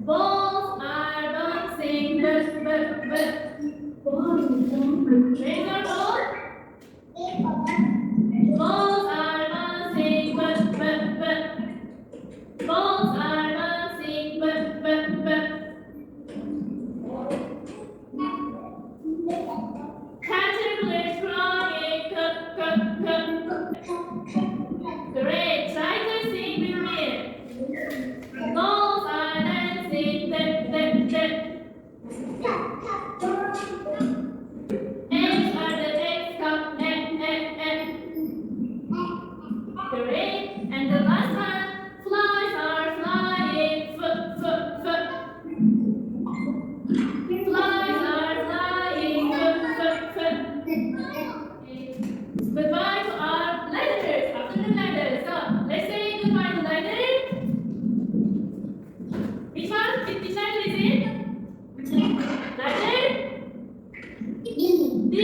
Balls are bouncing, but. Raise your ball. Balls are bouncing, but. Balls are bouncing, but. Caterpillars flying, Great, try to sing with me. Balls are dancing, Eggs are the eggs come, Great, and the last one, flies are flying, Flies are flying, Goodbye to our letters, after the letters. So, let's say goodbye to letters. Which one? Which letter is it? Letter? D.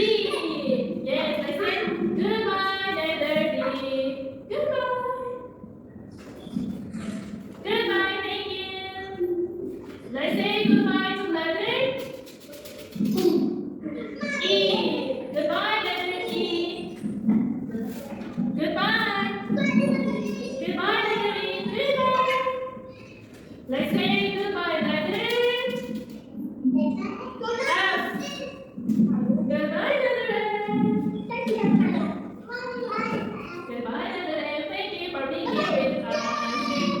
Yes, let's say goodbye, letter D. Goodbye. Goodbye, thank you. Let's say goodbye to letter E. Goodbye, letter E. Goodbye. Goodbye, letter E. Goodbye. Let's say goodbye, letter F. Goodbye, letter F. Goodbye, letter F. Thank you for being here with us.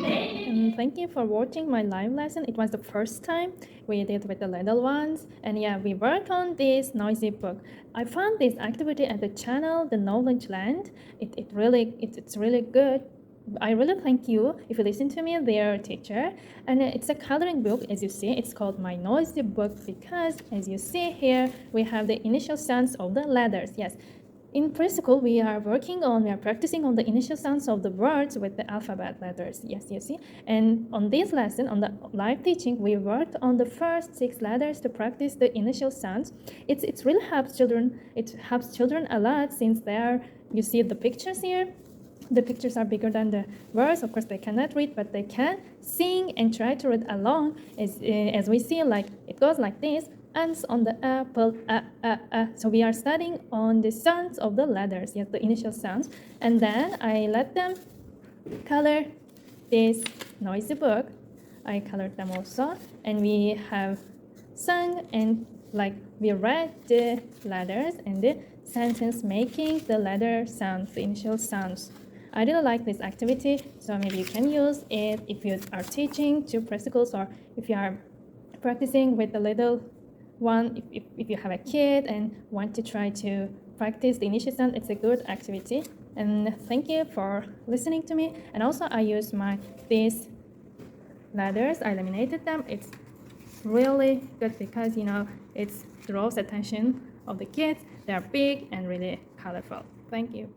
Thank you. Thank you for watching my live lesson. It was the first time we did with the little ones. And yeah, we worked on this noisy book. I found this activity at the channel, The Knowledge Land. It's really good. I really thank you if you listen to me, their teacher. And it's a coloring book, as you see. It's called My Noisy Book because, as you see here, we have the initial sounds of the letters. Yes. In preschool, we are practicing on the initial sounds of the words with the alphabet letters. Yes, you see. And on this lesson, on the live teaching, we worked on the first 6 letters to practice the initial sounds. It really helps children. It helps children a lot since you see the pictures here. The pictures are bigger than the words. Of course, they cannot read, but they can sing and try to read along. As we see, like it goes like this. Ants on the apple, So we are studying on the sounds of the letters, yes, the initial sounds. And then I let them color this noisy book. I colored them also. And we have sung and we read the letters and the sentence making the letter sounds, the initial sounds. I really like this activity, so maybe you can use it if you are teaching to preschools or if you are practicing with the little one. If you have a kid and want to try to practice the initial sound, it's a good activity. And thank you for listening to me. And also I used these letters, I laminated them. It's really good because it draws attention of the kids. They are big and really colorful. Thank you.